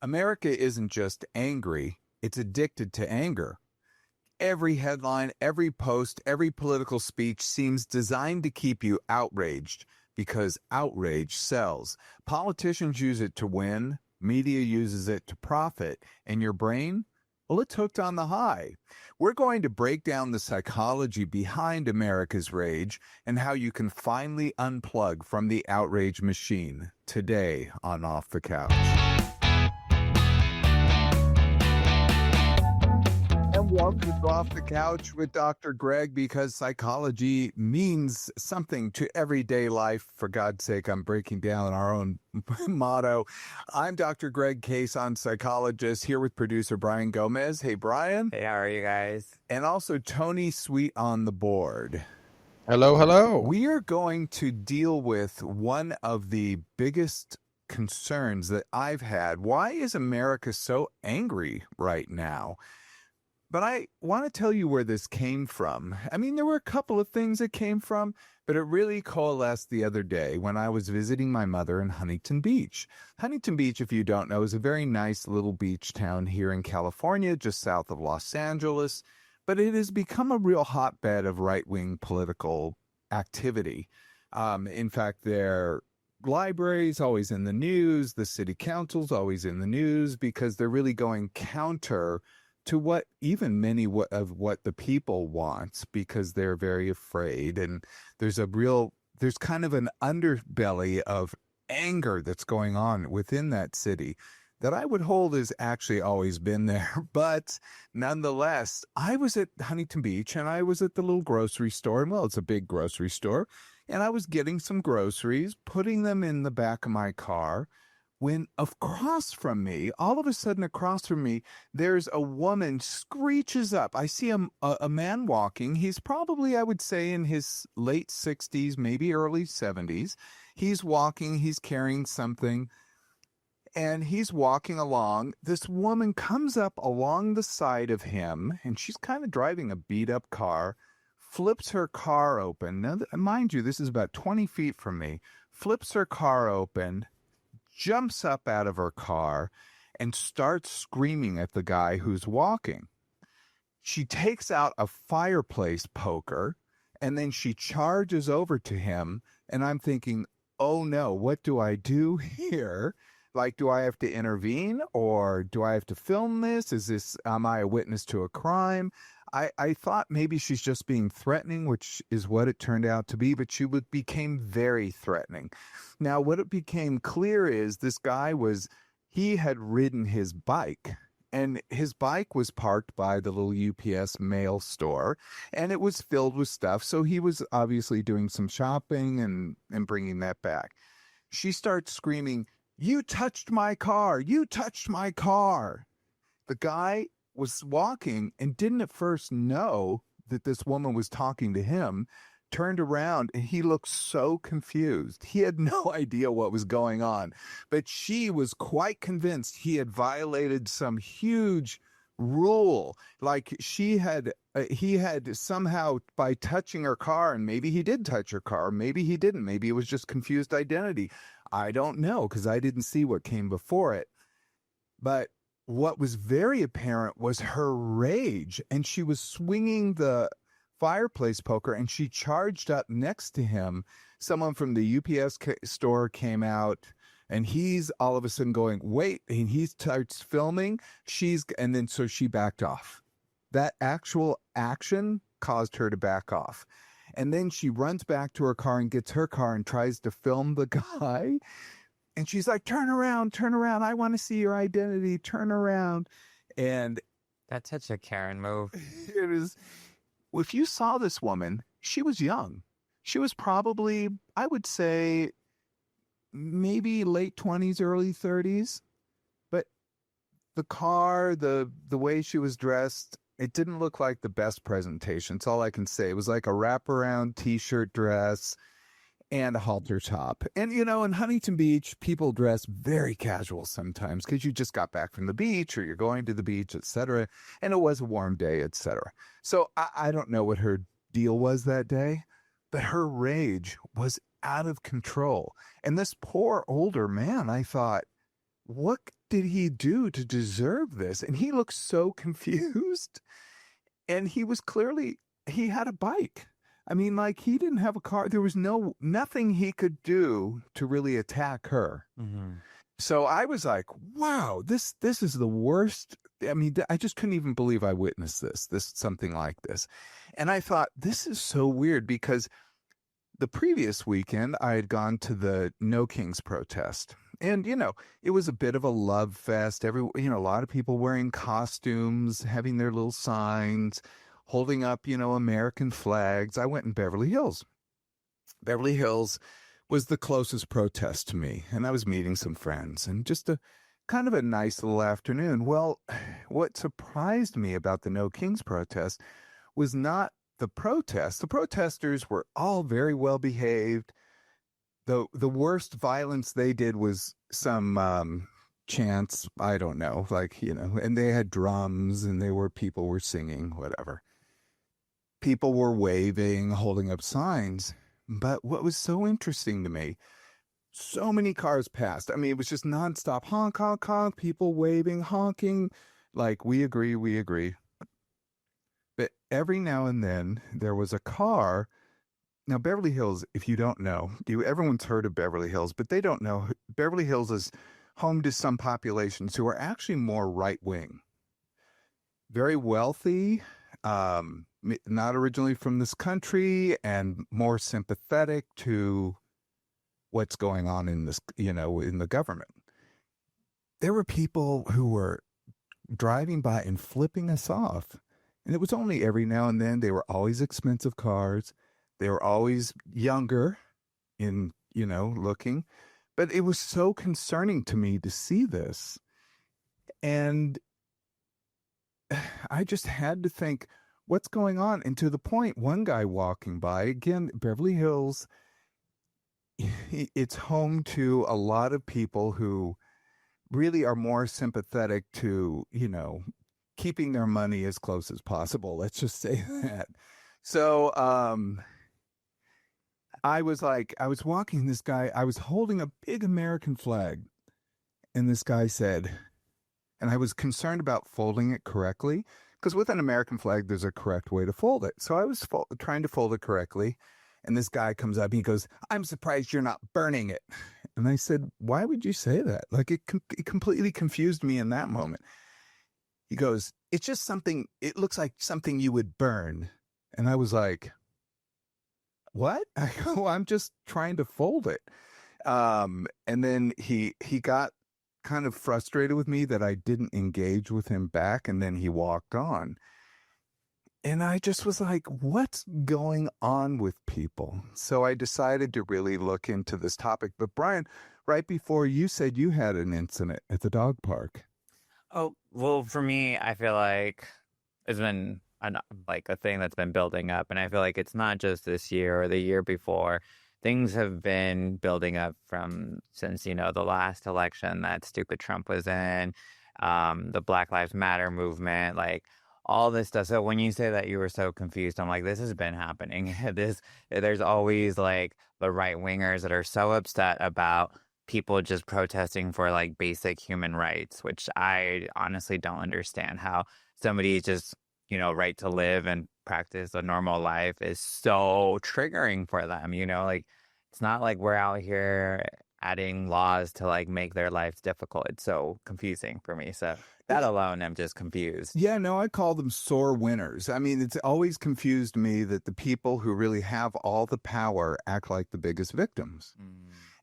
America isn't just angry, it's addicted to anger. Every headline, every post, every political speech seems designed to keep you outraged because outrage sells. Politicians use it to win, media uses it to profit, and your brain? Well, it's hooked on the high. We're going to break down the psychology behind America's rage and how you can finally unplug from the outrage machine today on Off the Couch. And welcome to Off the Couch with Dr. Greg, because psychology means something to everyday life. For God's sake, I'm breaking down our own motto. I'm Dr. Greg Cason, psychologist, here with producer Brian Gomez. Hey, Brian. Hey, how are you guys? And also Tony Sweet on the board. Hello, hello. We are going to deal with one of the biggest concerns that I've had. Why is America so angry right now? But I want to tell you where this came from. I mean, there were a couple of things that came from, but it really coalesced the other day when I was visiting my mother in Huntington Beach. Huntington Beach, if you don't know, is a very nice little beach town here in California, just south of Los Angeles. But it has become a real hotbed of right-wing political activity. In fact, their library's always in the news. The city council's always in the news because they're really going counter to what even many of what the people wants, because they're very afraid. And there's kind of an underbelly of anger that's going on within that city that I would hold has actually always been there. But nonetheless, I was at Huntington Beach and I was at the little grocery store. And well, it's a big grocery store. And I was getting some groceries, putting them in the back of my car, when across from me, all of a sudden across from me, there's a woman screeches up. I see a man walking. He's probably, I would say, in his late 60s, maybe early 70s. He's walking, he's carrying something, and he's walking along. This woman comes up along the side of him, and she's kind of driving a beat-up car, flips her car open. Now, mind you, this is about 20 feet from me. Flips her car open, jumps up out of her car, and starts screaming at the guy who's walking. She takes out a fireplace poker, and then she charges over to him, and I'm thinking, oh no, what do I do here? Like, do I have to intervene, or do I have to film this? Am I a witness to a crime? I thought maybe she's just being threatening, which is what it turned out to be, but she became very threatening. Now, what it became clear is this guy he had ridden his bike, and his bike was parked by the little UPS mail store, and it was filled with stuff. So he was obviously doing some shopping and bringing that back. She starts screaming, "You touched my car! You touched my car!" The guy was walking and didn't at first know that this woman was talking to him, turned around, and he looked so confused. He had no idea what was going on, but she was quite convinced he had violated some huge rule. Like he had somehow, by touching her car, and maybe he did touch her car, maybe he didn't, maybe it was just confused identity. I don't know, because I didn't see what came before it. But what was very apparent was her rage, and she was swinging the fireplace poker, and she charged up next to him. Someone from the UPS store came out, and he's all of a sudden going, wait, and he starts filming. So she backed off. That actual action caused her to back off. And then she runs back to her car and gets her car and tries to film the guy. And she's like, turn around. I want to see your identity. Turn around. And That's such a Karen move. it is, if you saw this woman, she was young. She was probably, I would say, maybe late 20s, early 30s. But the car, the way she was dressed, it didn't look like the best presentation. That's all I can say. It was like a wraparound t-shirt dress and a halter top. And, in Huntington Beach, people dress very casual sometimes because you just got back from the beach or you're going to the beach, etc. And it was a warm day, etc. So I don't know what her deal was that day, but her rage was out of control. And this poor older man, I thought, what did he do to deserve this? And he looked so confused. And he was clearly, he had a bike. I mean, like, he didn't have a car. There was nothing he could do to really attack her. Hmm. So I was like, wow, this is the worst. I mean, I just couldn't even believe I witnessed something like this. And I thought, this is so weird because the previous weekend I had gone to the No Kings protest. And, it was a bit of a love fest. A lot of people wearing costumes, having their little signs, holding up, American flags. I went in Beverly Hills. Beverly Hills was the closest protest to me, and I was meeting some friends and just a kind of a nice little afternoon. Well, what surprised me about the No Kings protest was not the protest. The protesters were all very well behaved. The worst violence they did was some chants, I don't know, and they had drums and people were singing, whatever. People were waving, holding up signs. But what was so interesting to me, so many cars passed. I mean, it was just nonstop honk, honk, honk, people waving, honking, like, we agree, we agree. But every now and then there was a car. Now, Beverly Hills, if you don't know, everyone's heard of Beverly Hills, but they don't know. Beverly Hills is home to some populations who are actually more right-wing, very wealthy, not originally from this country, and more sympathetic to what's going on in this, in the government. There were people who were driving by and flipping us off. And it was only every now and then. They were always expensive cars. They were always younger in, looking. But it was so concerning to me to see this. And I just had to think, what's going on? And to the point, one guy walking by, again, Beverly Hills, it's home to a lot of people who really are more sympathetic to, keeping their money as close as possible. Let's just say that. So I was walking this guy, I was holding a big American flag, and this guy said, and I was concerned about folding it correctly, because with an American flag, there's a correct way to fold it. So I was trying to fold it correctly, and this guy comes up, he goes, "I'm surprised you're not burning it." And I said, "Why would you say that?" Like, it completely confused me in that moment. He goes, "It's just something, it looks like something you would burn." And I was like, "What?" I go, "I'm just trying to fold it." And then he got kind of frustrated with me that I didn't engage with him back, and then he walked on. And I just was like, what's going on with people? So I decided to really look into this topic. But Brian, right before, you said you had an incident at the dog park. Oh, well, for me, I feel like it's been like a thing that's been building up. And I feel like it's not just this year or the year before. Things have been building up since, the last election that stupid Trump was in, the Black Lives Matter movement, like all this stuff. So when you say that you were so confused, I'm like, this has been happening. There's always like the right wingers that are so upset about people just protesting for like basic human rights, which I honestly don't understand how somebody just, right to live and practice a normal life is so triggering for them, like it's not like we're out here adding laws to like make their lives difficult. It's so confusing for me. So that alone, I'm just confused. Yeah, no, I call them sore winners. I mean, it's always confused me that the people who really have all the power act like the biggest victims.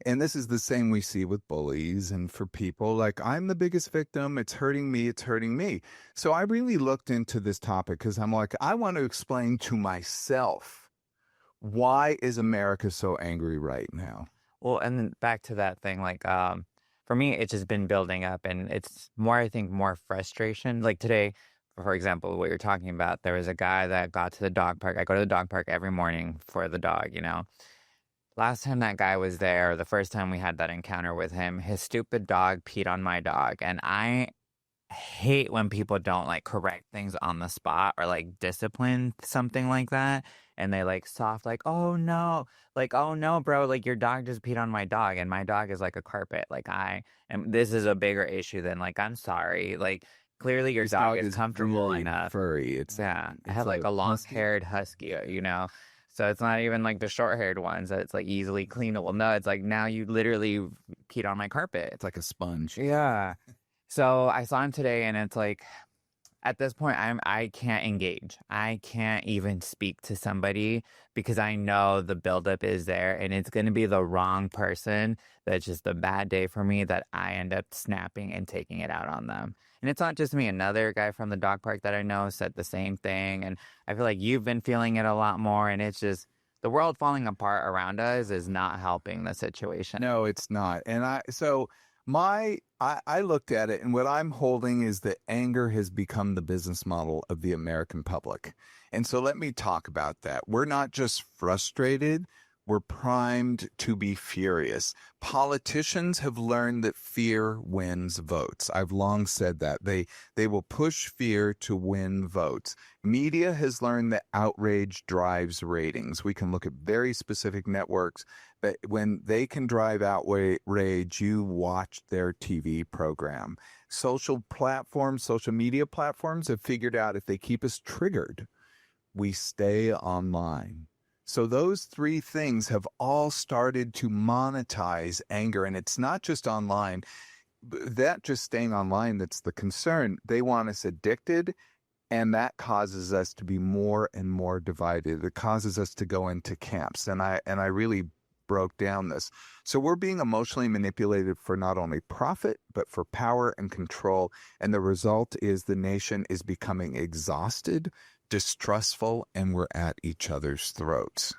And this is the same we see with bullies and for people like, I'm the biggest victim. It's hurting me. It's hurting me. So I really looked into this topic because I'm like, I want to explain to myself, why is America so angry right now? Well, and then back to that thing, like, for me, it's just been building up, and it's more, I think, more frustration. Like today, for example, what you're talking about, there was a guy that got to the dog park. I go to the dog park every morning for the dog, Last time that guy was there, the first time we had that encounter with him, his stupid dog peed on my dog. And I hate when people don't like correct things on the spot or like discipline something like that. and they like soft, like, oh no, like, oh no, bro, like your dog just peed on my dog and my dog is like a carpet. Like this is a bigger issue than like, I'm sorry. Like clearly your This dog dog is is comfortable very enough. furry. Yeah. I It's have like a a husky. long-haired husky, So it's not even like the short-haired ones that it's like easily cleanable. No, it's like now you literally peed on my carpet. It's like a sponge. Yeah. So I saw him today and it's like at this point I can't engage. I can't even speak to somebody because I know the buildup is there and it's going to be the wrong person that's just a bad day for me that I end up snapping and taking it out on them. And it's not just me. Another guy from the dog park that I know said the same thing. And I feel like you've been feeling it a lot more. And it's just the world falling apart around us is not helping the situation. No, it's not. And I looked at it, and what I'm holding is that anger has become the business model of the American public. And so let me talk about that. We're not just frustrated, we're primed to be furious. Politicians have learned that fear wins votes. I've long said that. They will push fear to win votes. Media has learned that outrage drives ratings. We can look at very specific networks, but when they can drive outrage, you watch their TV program. Social platforms, social media platforms have figured out if they keep us triggered, we stay online. So those three things have all started to monetize anger. And it's not just online, that just staying online that's the concern. They want us addicted, and that causes us to be more and more divided. It causes us to go into camps. And I really broke down this. So we're being emotionally manipulated for not only profit, but for power and control. And the result is the nation is becoming exhausted, distrustful, and we're at each other's throats.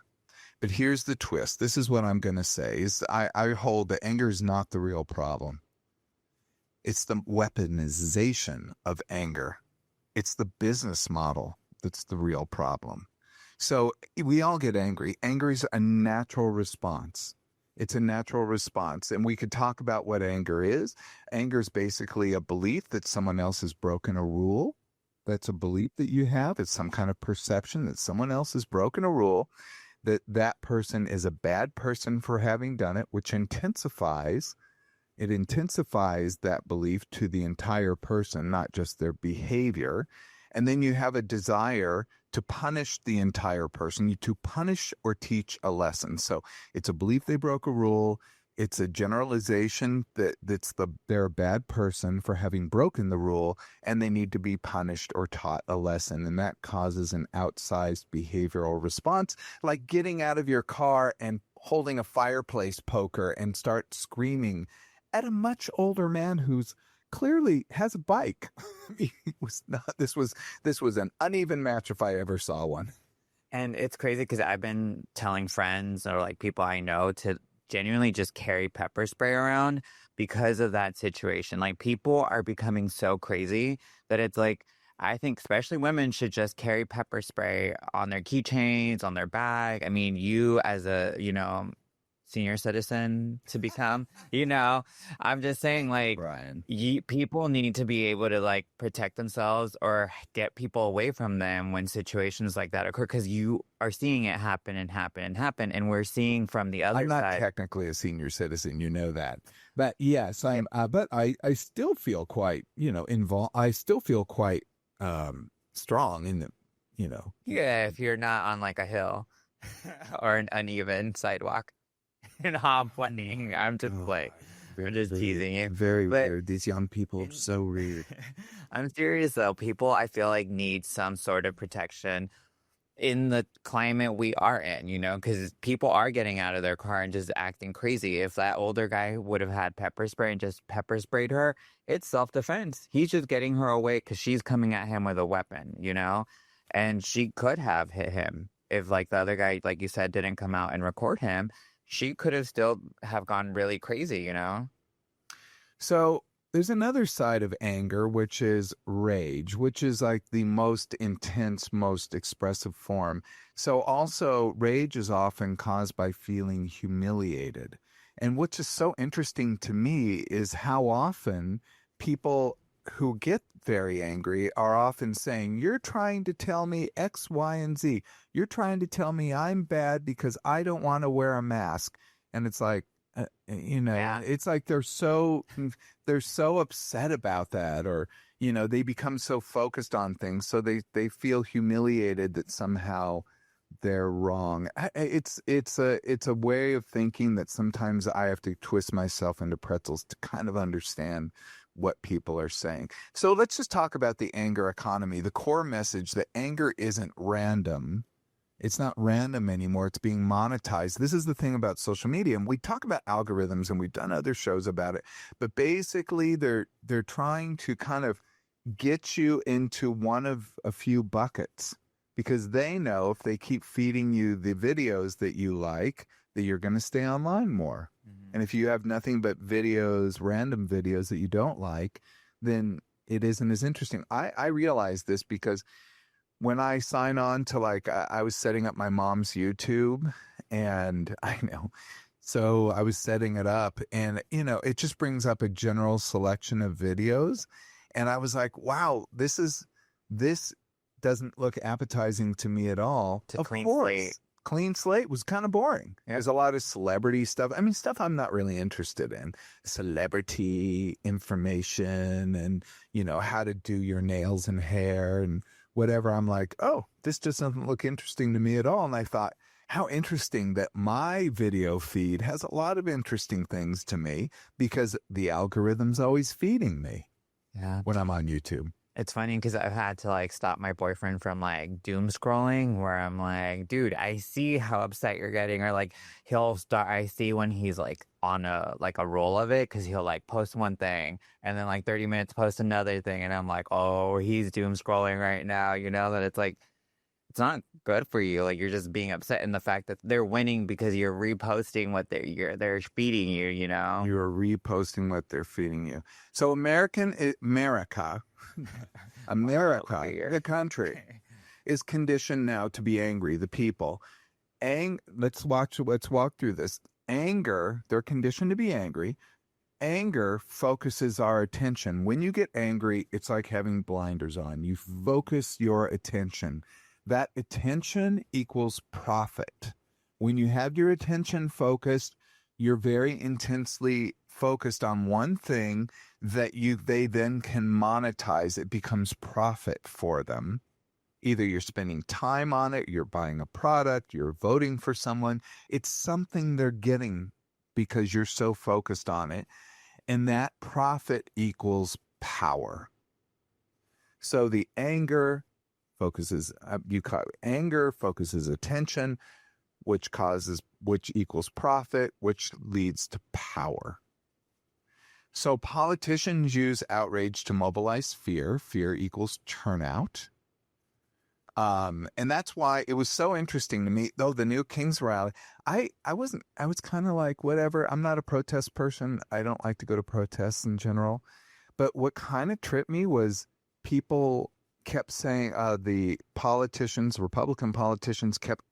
But here's the twist. This is what I'm going to say is I hold that anger is not the real problem. It's the weaponization of anger. It's the business model that's the real problem. So we all get angry. Anger is a natural response. It's a natural response. And we could talk about what anger is. Anger is basically a belief that someone else has broken a rule. That's a belief that you have. It's some kind of perception that someone else has broken a rule, that that person is a bad person for having done it, which intensifies that belief to the entire person, not just their behavior. And then you have a desire to punish the entire person, to punish or teach a lesson. So it's a belief they broke a rule. It's a generalization that they're a bad person for having broken the rule, and they need to be punished or taught a lesson. And that causes an outsized behavioral response, like getting out of your car and holding a fireplace poker and start screaming at a much older man who's clearly has a bike. This was an uneven match if I ever saw one. And it's crazy because I've been telling friends or like people I know to genuinely just carry pepper spray around because of that situation. Like people are becoming so crazy that it's like, I think especially women should just carry pepper spray on their keychains, on their bag. I mean, you as a, senior citizen to become, I'm just saying like Brian. People need to be able to like protect themselves or get people away from them when situations like that occur, because you are seeing it happen and happen and happen, and we're seeing from the other I'm not side. technically a senior citizen, you know that, but yes, I am. But I still feel quite involved. I still feel quite strong in the Yeah, if you're not on like a hill or an uneven sidewalk. And hop running. I'm just I'm just teasing you. Very weird. These young people are so weird. I'm serious though. People I feel like need some sort of protection in the climate we are in, because people are getting out of their car and just acting crazy. If that older guy would have had pepper spray and just pepper sprayed her, it's self-defense. He's just getting her away because she's coming at him with a weapon, and she could have hit him if like the other guy, like you said, didn't come out and record him. She could have still have gone really crazy, So there's another side of anger, which is rage, which is like the most intense, most expressive form. So also rage is often caused by feeling humiliated. And what's just so interesting to me is how often people who get very angry are often saying, you're trying to tell me X, Y, and Z. You're trying to tell me I'm bad because I don't want to wear a mask. And it's like, Yeah. it's like they're so upset about that, or, they become so focused on things. So they feel humiliated that somehow they're wrong. It's a way of thinking that sometimes I have to twist myself into pretzels to kind of understand what people are saying. So let's just talk about the anger economy. The core message that anger isn't random. It's not random anymore. It's being monetized. This is the thing about social media. And we talk about algorithms and we've done other shows about it. But basically they're trying to kind of get you into one of a few buckets, because they know if they keep feeding you the videos that you like, that you're going to stay online more. Mhm. And if you have nothing but videos, random videos that you don't like, then it isn't as interesting. I realize this because when I sign on to, like, I was setting up my mom's YouTube, and I know. So I was setting it up, and, it just brings up a general selection of videos. And I was like, wow, this doesn't look appetizing to me at all. To Of clean course. slate. Clean slate was kind of boring. Yeah. There's a lot of celebrity stuff. I mean, stuff I'm not really interested in. Celebrity information and, how to do your nails and hair and whatever. I'm like, oh, this just doesn't look interesting to me at all. And I thought, how interesting that my video feed has a lot of interesting things to me, because the algorithm's always feeding me Yeah. when I'm on YouTube. It's funny because I've had to like stop my boyfriend from like doom scrolling, where I'm like, dude, I see how upset you're getting, or like I see when he's like on a roll of it, because he'll like post one thing and then like 30 minutes post another thing, and I'm like, oh, he's doom scrolling right now, that it's like, it's not good for you. Like, you're just being upset in the fact that they're winning because you're reposting what they're feeding you, You're reposting what they're feeding you. So America, the country, is conditioned now to be angry. The people, let's walk through this. Anger, they're conditioned to be angry. Anger focuses our attention. When you get angry, it's like having blinders on. You focus your attention. That attention equals profit. When you have your attention focused, you're very intensely focused on one thing that they then can monetize. It becomes profit for them. Either you're spending time on it, you're buying a product, you're voting for someone. It's something they're getting because you're so focused on it. And that profit equals power. So the anger focuses attention, which equals profit, which leads to power. So politicians use outrage to mobilize fear. Fear equals turnout. And that's why it was so interesting to me, though, the new King's rally. I was kind of like, whatever. I'm not a protest person. I don't like to go to protests in general. But what kind of tripped me was people kept saying, the Republican politicians kept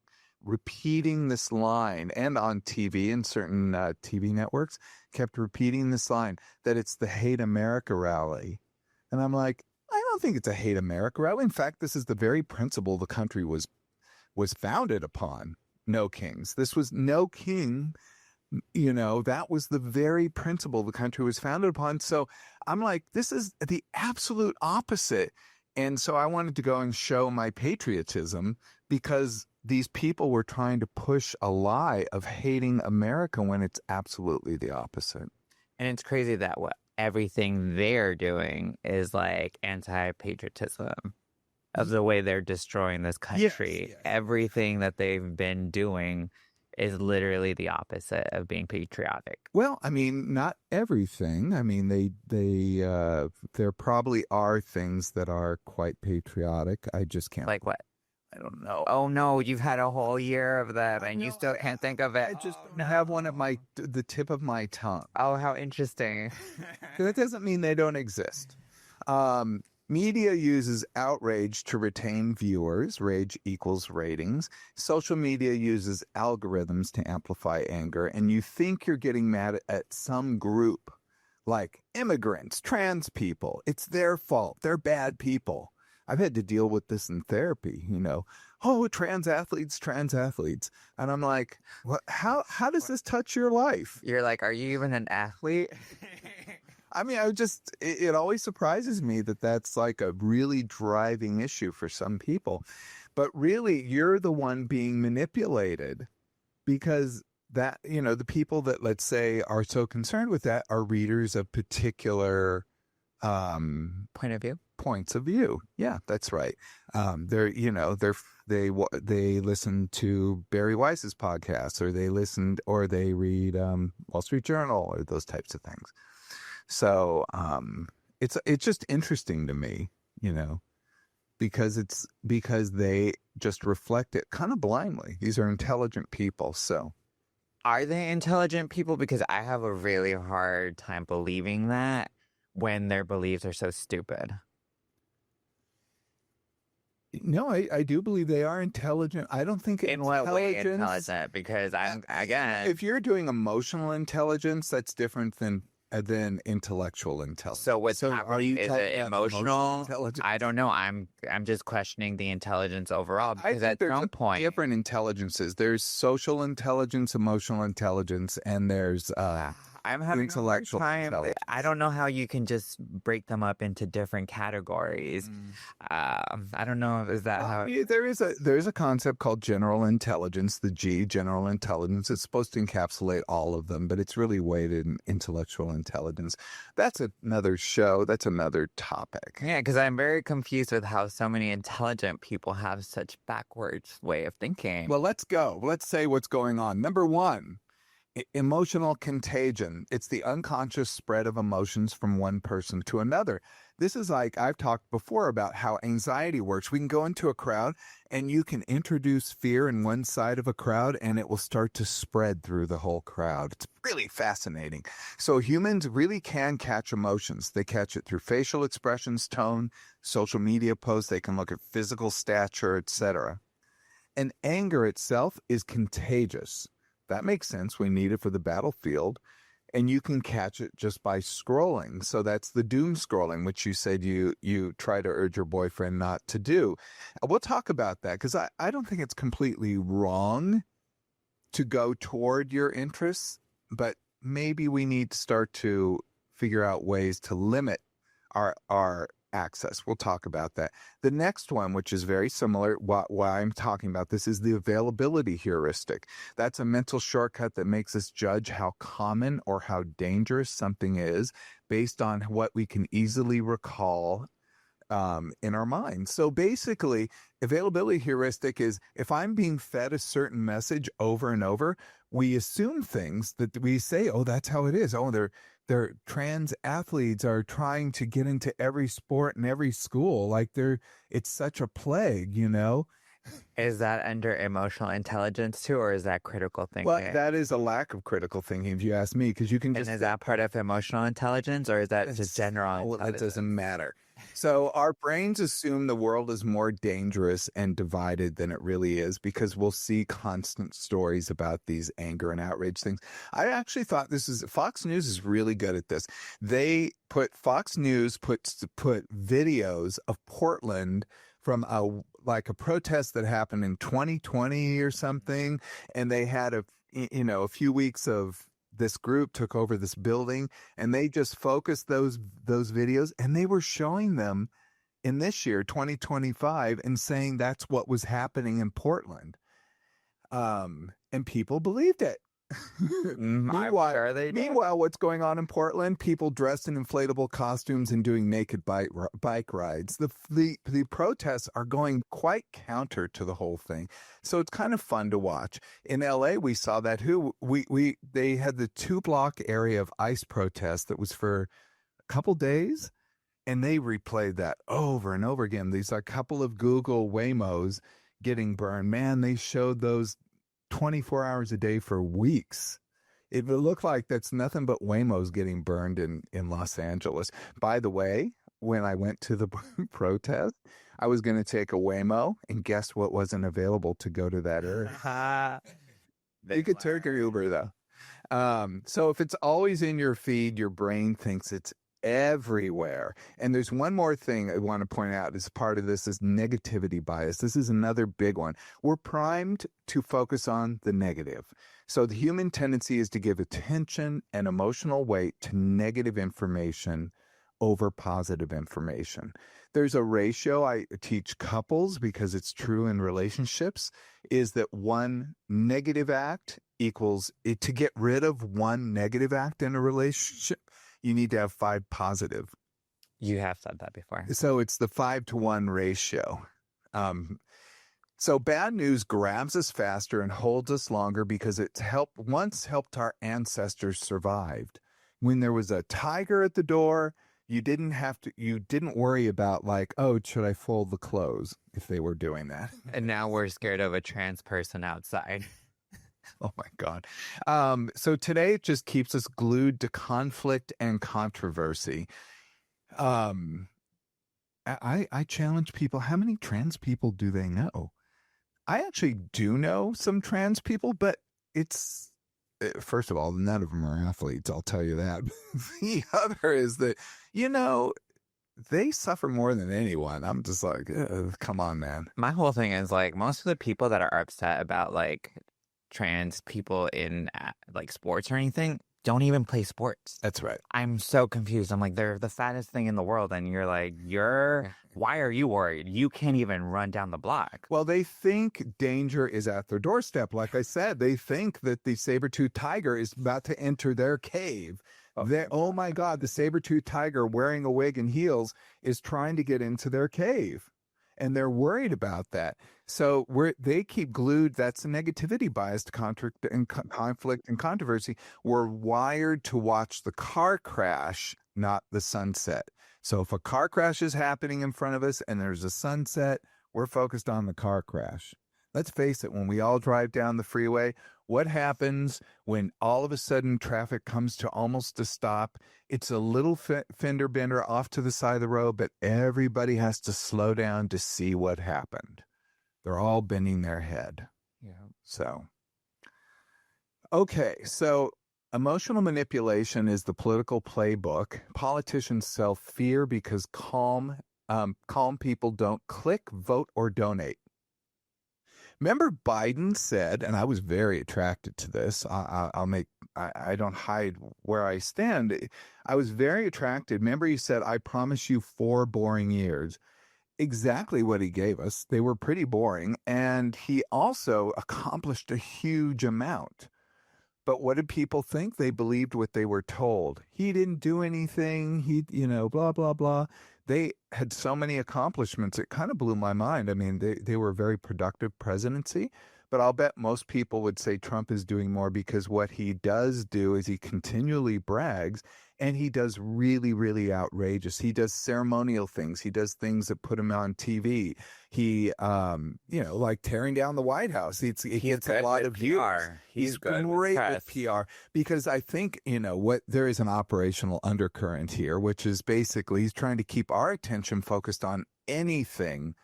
repeating this line, and on TV and certain TV networks kept repeating this line, that it's the Hate America rally. And I'm like, I don't think it's a Hate America rally. In fact, this is the very principle the country was founded upon. No kings. This was no king. That was the very principle the country was founded upon. So I'm like, this is the absolute opposite. And so I wanted to go and show my patriotism, because these people were trying to push a lie of hating America when it's absolutely the opposite. And it's crazy that everything they're doing is like anti-patriotism, of the way they're destroying this country. Yes. Everything that they've been doing is literally the opposite of being patriotic. Well, I mean, not everything. I mean, there probably are things that are quite patriotic. I just can't. Like what? I don't know. Oh no, you've had a whole year of that and you still can't think of it. I just have one at the tip of my tongue. Oh, how interesting. That doesn't mean they don't exist. Media uses outrage to retain viewers. Rage equals ratings. Social media uses algorithms to amplify anger. And you think you're getting mad at some group like immigrants, trans people. It's their fault. They're bad people. I've had to deal with this in therapy, Oh, trans athletes. And I'm like, what, how does this touch your life? You're like, are you even an athlete? I mean, it always surprises me that that's like a really driving issue for some people. But really, you're the one being manipulated because the people that, let's say, are so concerned with that are readers of particular Point of view. points of view. Yeah, that's right. They listen to Barry Weiss's podcasts, or they read Wall Street Journal, or those types of things. So it's just interesting to me, because they just reflect it kind of blindly. These are intelligent people. So Are they intelligent people? Because I have a really hard time believing that when their beliefs are so stupid. no, I do believe they are intelligent. I don't think In what way intelligent? Because if you're doing emotional intelligence, that's different than intellectual intelligence. So what's are you is it emotional? intelligence? I don't know. I'm just questioning the intelligence overall, I because think at there's some point different intelligences. There's social intelligence, emotional intelligence, and there's I'm having intellectual a hard time. intelligence. I don't know how you can just break them up into different categories. I don't know. Is that how? Yeah, there's a concept called general intelligence, the G, general intelligence. It's supposed to encapsulate all of them, but it's really weighted in intellectual intelligence. That's another show. That's another topic. Yeah, because I'm very confused with how so many intelligent people have such backwards way of thinking. Well, let's go. Let's say what's going on. Number one, emotional contagion. It's the unconscious spread of emotions from one person to another. This is like I've talked before about how anxiety works. We can go into a crowd and you can introduce fear in one side of a crowd and it will start to spread through the whole crowd. It's really fascinating. So humans really can catch emotions. They catch it through facial expressions, tone, social media posts. They can look at physical stature, etc. And anger itself is contagious. That makes sense. We need it for the battlefield. And you can catch it just by scrolling. So that's the doom scrolling, which you said you try to urge your boyfriend not to do. We'll talk about that because I don't think it's completely wrong to go toward your interests, but maybe we need to start to figure out ways to limit our access. We'll talk about that. The next one, which is very similar, why I'm talking about this, is the availability heuristic. That's a mental shortcut that makes us judge how common or how dangerous something is based on what we can easily recall in our minds. So basically, availability heuristic is if I'm being fed a certain message over and over, we assume things that we say, oh, that's how it is. Oh, they're trans athletes are trying to get into every sport and every school. Like it's such a plague, Is that under emotional intelligence too, or is that critical thinking? Well, that is a lack of critical thinking, if you ask me, because you can just. And is that part of emotional intelligence, or is that just general? Well, that doesn't matter. So our brains assume the world is more dangerous and divided than it really is because we'll see constant stories about these anger and outrage things. I actually thought Fox News is really good at this. Fox News put videos of Portland from a protest that happened in 2020 or something, and they had a few weeks of this group took over this building, and they just focused those videos, and they were showing them in this year 2025 and saying that's what was happening in Portland, and people believed it. Meanwhile, what's going on in Portland? People dressed in inflatable costumes and doing naked bike rides. The protests are going quite counter to the whole thing, so it's kind of fun to watch. In LA, we saw that they had the 2-block area of ICE protest that was for a couple days, and they replayed that over and over again. These are a couple of Google Waymos getting burned. Man, they showed those 24 hours a day for weeks. It would look like that's nothing but Waymos getting burned in Los Angeles. By the way, when I went to the protest, I was going to take a Waymo, and guess what wasn't available to go to that area? You could take your Uber, though. So if it's always in your feed, your brain thinks it's everywhere. And there's one more thing I want to point out as part of this is negativity bias. This is another big one. We're primed to focus on the negative. So the human tendency is to give attention and emotional weight to negative information over positive information. There's a ratio I teach couples because it's true in relationships is that one negative act equals to get rid of one negative act in a relationship, you need to have 5 positive. You have said that before. So it's the 5-to-1 ratio. So bad news grabs us faster and holds us longer because it's once helped our ancestors survived. When there was a tiger at the door, you didn't worry about like, oh, should I fold the clothes if they were doing that? And now we're scared of a trans person outside. Oh my God. So today it just keeps us glued to conflict and controversy. I challenge people, how many trans people do they know? I actually do know some trans people, but it's, first of all, none of them are athletes, I'll tell you that. The other is that, they suffer more than anyone. I'm just like, come on, man. My whole thing is like most of the people that are upset about like trans people in like sports or anything don't even play sports. That's right. I'm so confused. I'm like, they're the fattest thing in the world. And you're like, why are you worried? You can't even run down the block. Well, they think danger is at their doorstep. Like I said, they think that the saber-toothed tiger is about to enter their cave. Oh my God, the saber-toothed tiger wearing a wig and heels is trying to get into their cave. And they're worried about that. So they keep glued. That's a negativity bias to conflict and controversy. We're wired to watch the car crash, not the sunset. So if a car crash is happening in front of us and there's a sunset, we're focused on the car crash. Let's face it, when we all drive down the freeway, what happens when all of a sudden traffic comes to almost a stop? It's a little fender bender off to the side of the road, but everybody has to slow down to see what happened. They're all bending their head. Yeah. So, okay. So emotional manipulation is the political playbook. Politicians sell fear because calm people don't click, vote, or donate. Remember Biden said, and I was very attracted to this. I don't hide where I stand. I was very attracted. Remember he said, I promise you 4 boring years. Exactly what he gave us. They were pretty boring. And he also accomplished a huge amount. But what did people think? They believed what they were told. He didn't do anything. Blah, blah, blah. They had so many accomplishments. It kind of blew my mind. I mean, they were a very productive presidency, but I'll bet most people would say Trump is doing more because what he does do is he continually brags and he does really, really outrageous. He does ceremonial things. He does things that put him on TV. He, like tearing down the White House. He gets a lot of views. He's great with PR because I think, there is an operational undercurrent here, which is basically he's trying to keep our attention focused on anything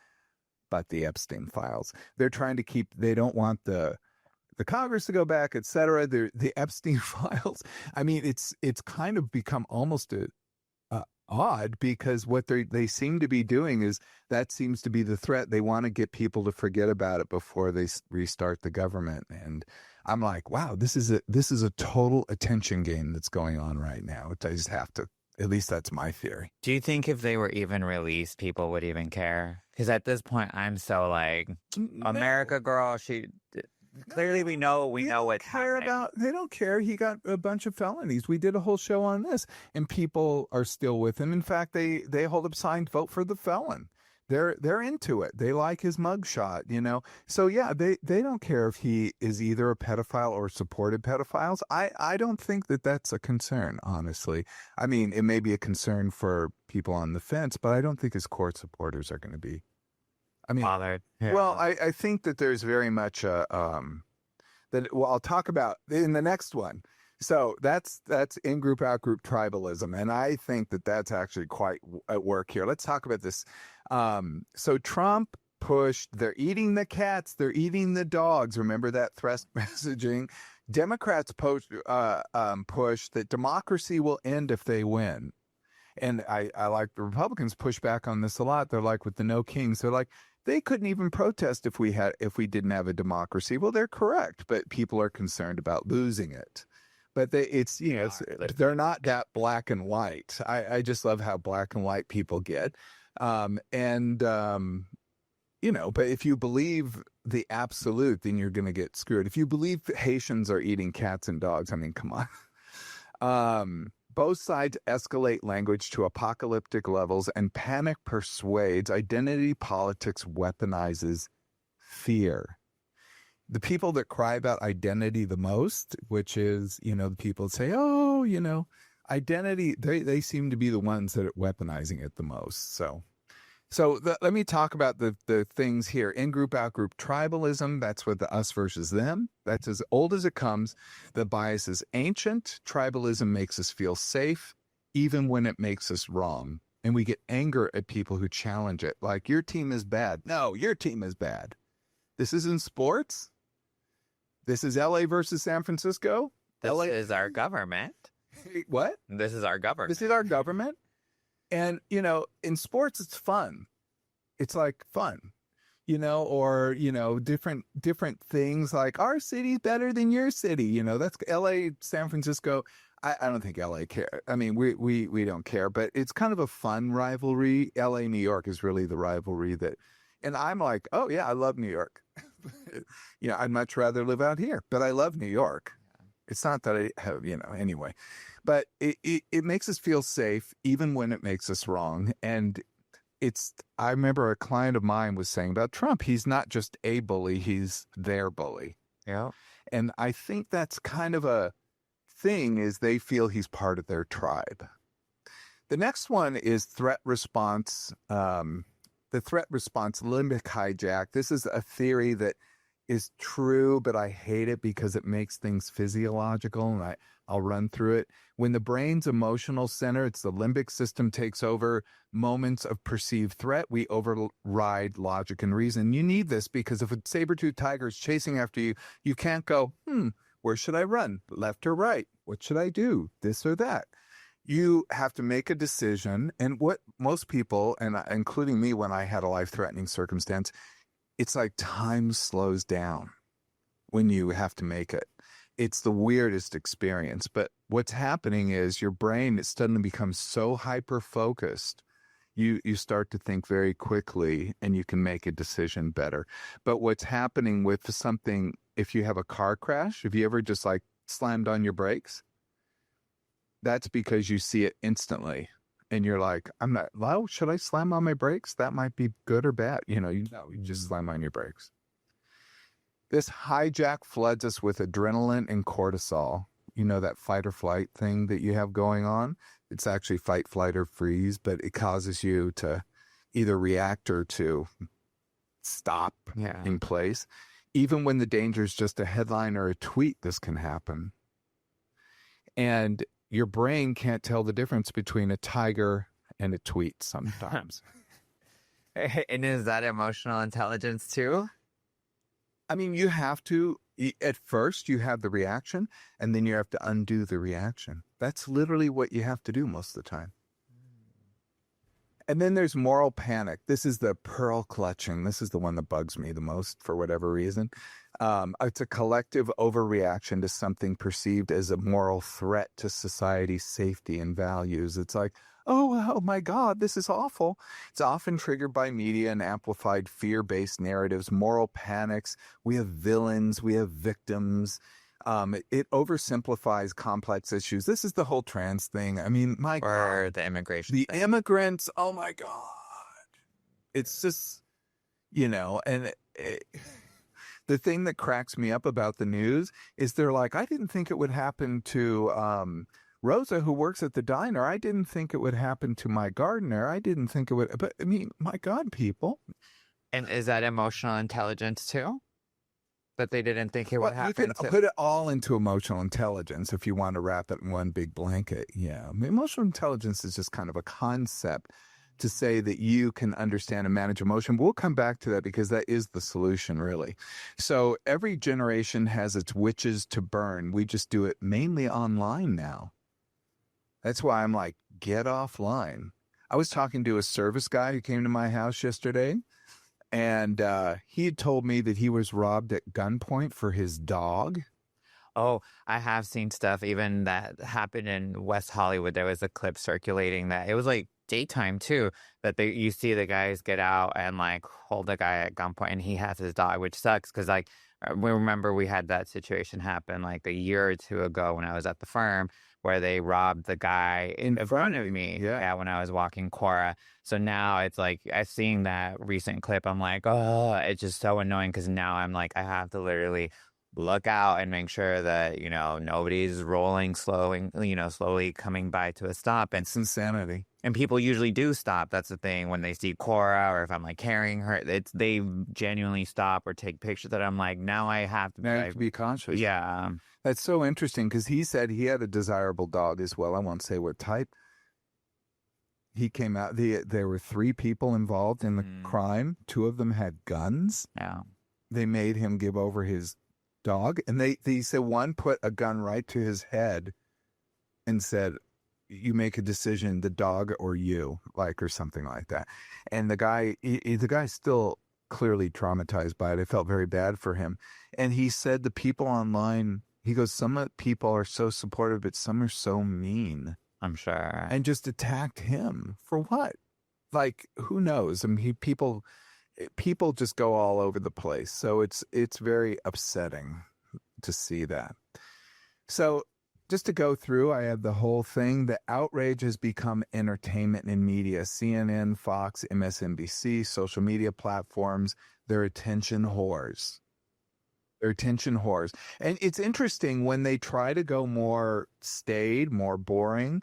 but the Epstein files. They're trying to they don't want the Congress to go back, et cetera. The Epstein files. I mean, it's kind of become almost odd because what they seem to be doing is that seems to be the threat. They want to get people to forget about it before they restart the government. And I'm like, wow, this is a total attention game that's going on right now. I just have to. At least that's my theory. Do you think if they were even released, people would even care? Because at this point, I'm so like, America girl, clearly we know what's happening. They don't care. He got a bunch of felonies. We did a whole show on this, and people are still with him. In fact, they hold up signs, vote for the felon. They're into it. They like his mugshot, So yeah, they don't care if he is either a pedophile or supported pedophiles. I don't think that that's a concern, honestly. I mean, it may be a concern for people on the fence, but I don't think his court supporters are going to be. I mean, bothered. Yeah. Well, I think that there's very much I'll talk about in the next one. So that's in-group, out-group tribalism. And I think that that's actually quite at work here. Let's talk about this. So Trump pushed, they're eating the cats, they're eating the dogs. Remember that thrust messaging? Democrats push that democracy will end if they win. And I like the Republicans push back on this a lot. They're like, with the no kings, they're like, they couldn't even protest if we didn't have a democracy. Well, they're correct, but people are concerned about losing it. But they're not that black and white. I just love how black and white people get. But if you believe the absolute, then you're going to get screwed. If you believe Haitians are eating cats and dogs, I mean, come on. Both sides escalate language to apocalyptic levels, and panic persuades. Identity politics weaponizes fear. The people that cry about identity the most, which is, the people that say, identity, they seem to be the ones that are weaponizing it the most. Let me talk about the things here. In-group, out-group tribalism, that's with the us versus them. That's as old as it comes. The bias is ancient. Tribalism makes us feel safe, even when it makes us wrong. And we get anger at people who challenge it. Like, your team is bad. No, your team is bad. This isn't sports. This is LA versus San Francisco. This is our government. What? This is our government. This is our government. And, in sports, it's fun. It's like fun, or, different things like our city's better than your city. That's LA, San Francisco. I don't think LA care. I mean, we don't care, but it's kind of a fun rivalry. LA, New York is really the rivalry and I'm like, oh yeah, I love New York. I'd much rather live out here, but I love New York. It's not that I have, anyway. But it makes us feel safe, even when it makes us wrong. And I remember a client of mine was saying about Trump, he's not just a bully, he's their bully. Yeah. And I think that's kind of a thing, is they feel he's part of their tribe. The next one is threat response. The threat response limbic hijack. This is a theory that is true, but I hate it because it makes things physiological, and I'll run through it. When the brain's emotional center, it's the limbic system, takes over moments of perceived threat, we override logic and reason. You need this because if a saber-toothed tiger is chasing after you, you can't go, where should I run? Left or right? What should I do? This or that? You have to make a decision. And what most people, and including me when I had a life-threatening circumstance, it's like time slows down when you have to make it. It's the weirdest experience. But what's happening is your brain, it suddenly becomes so hyper-focused. You start to think very quickly, and you can make a decision better. But what's happening with something, if you have a car crash, have you ever just like slammed on your brakes? That's because you see it instantly. And you're like, should I slam on my brakes? That might be good or bad. You just slam on your brakes. This hijack floods us with adrenaline and cortisol. That fight or flight thing that you have going on. It's actually fight, flight, or freeze, but it causes you to either react or to stop in place. Even when the danger is just a headline or a tweet, this can happen. And your brain can't tell the difference between a tiger and a tweet sometimes. And is that emotional intelligence too? I mean, you have to, at first you have the reaction, and then you have to undo the reaction. That's literally what you have to do most of the time. And then there's moral panic. This is the pearl clutching. This is the one that bugs me the most for whatever reason. It's a collective overreaction to something perceived as a moral threat to society's safety and values. It's like, oh my God, this is awful. It's often triggered by media and amplified fear-based narratives, moral panics. We have villains, we have victims. It oversimplifies complex issues. This is the whole trans thing. I mean, my God. Or the immigration The thing. immigrants, oh my God. It's just, and the thing that cracks me up about the news is they're like, I didn't think it would happen to Rosa, who works at the diner. I didn't think it would happen to my gardener. I didn't think it would. But I mean, my God, people. And is that emotional intelligence too? That they didn't think it would happen. You can put it all into emotional intelligence if you want to wrap it in one big blanket. Yeah. I mean, emotional intelligence is just kind of a concept to say that you can understand and manage emotion. We'll come back to that because that is the solution, really. So every generation has its witches to burn. We just do it mainly online now. That's why I'm like, get offline. I was talking to a service guy who came to my house yesterday, and he had told me that he was robbed at gunpoint for his dog. Oh, I have seen stuff even that happened in West Hollywood. There was a clip circulating that it was like daytime too, that you see the guys get out and like hold the guy at gunpoint, and he has his dog, which sucks because like we remember we had that situation happen like a year or two ago when I was at the firm where they robbed the guy in front of me. Yeah, when I was walking Cora. So now it's like I seeing that recent clip, I'm like, oh, it's just so annoying because now I'm like I have to literally look out and make sure that, nobody's rolling, slowly coming by to a stop. And it's insanity. And people usually do stop. That's the thing. When they see Cora or if I'm like carrying her, they genuinely stop or take pictures that I'm like, now I have to be conscious. Yeah. That's so interesting because he said he had a desirable dog as well. I won't say what type. He came out, there were 3 people involved in the crime. 2 of them had guns. Yeah. They made him give over his dog, and they said one put a gun right to his head and said, you make a decision, the dog or you, like, or something like that. And the guy's still clearly traumatized by it. I felt very bad for him. And he said the people online, he goes, some people are so supportive, but some are so mean. I'm sure. And just attacked him for what? Like, who knows? I mean, people just go all over the place. So it's very upsetting to see that. So just to go through, I have the whole thing. The outrage has become entertainment and media. CNN, Fox, MSNBC, social media platforms, they're attention whores. They're attention whores. And it's interesting when they try to go more staid, more boring,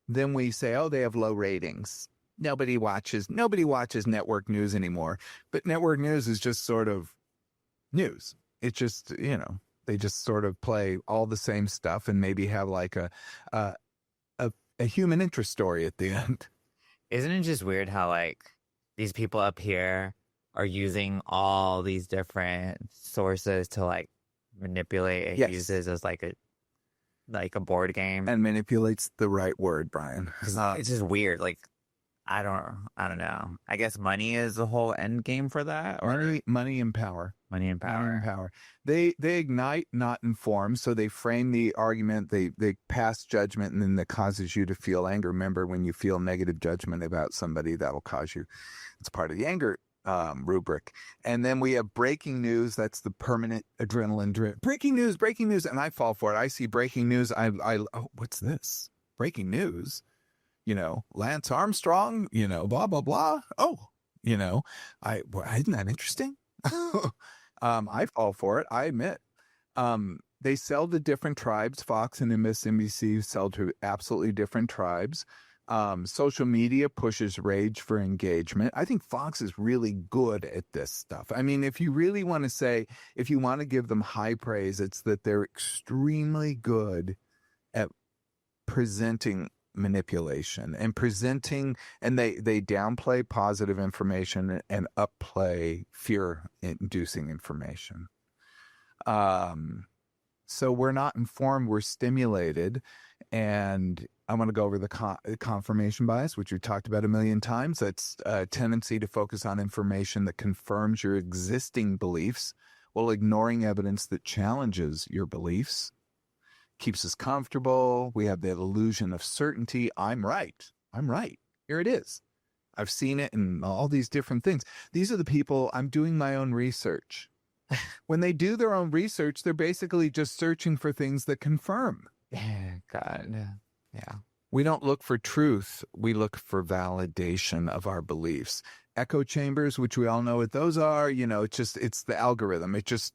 then we say, oh, they have low ratings. Nobody watches network news anymore. But network news is just sort of news. It's just, they just sort of play all the same stuff and maybe have like a human interest story at the end. Isn't it just weird how like these people up here are using all these different sources to like manipulate and Yes. use this as like a board game? And manipulate's the right word, Brian. It's just weird. Like I don't know. I guess money is the whole end game for that, or money and power. Money and power. Money and power. They ignite, not inform. So they frame the argument. They pass judgment, and then that causes you to feel anger. Remember, when you feel negative judgment about somebody, that'll cause you. It's part of the anger rubric. And then we have breaking news. That's the permanent adrenaline drip. Breaking news, and I fall for it. I see breaking news. Oh, what's this? Breaking news. Lance Armstrong, blah, blah, blah. Oh, isn't that interesting? I fall for it. I admit. They sell to different tribes. Fox and MSNBC sell to absolutely different tribes. Social media pushes rage for engagement. I think Fox is really good at this stuff. I mean, if you really want to say, if you want to give them high praise, it's that they're extremely good at presenting manipulation and they downplay positive information and upplay fear-inducing information. So we're not informed, we're stimulated. And I want to go over the confirmation bias, which we talked about a million times. That's a tendency to focus on information that confirms your existing beliefs while ignoring evidence that challenges your beliefs. Keeps us comfortable. We have that illusion of certainty. I'm right. Here it is. I've seen it in all these different things. These are the people, I'm doing my own research. When they do their own research, they're basically just searching for things that confirm. Yeah, God. Yeah. We don't look for truth. We look for validation of our beliefs. Echo chambers, which we all know what those are, it's the algorithm. It just,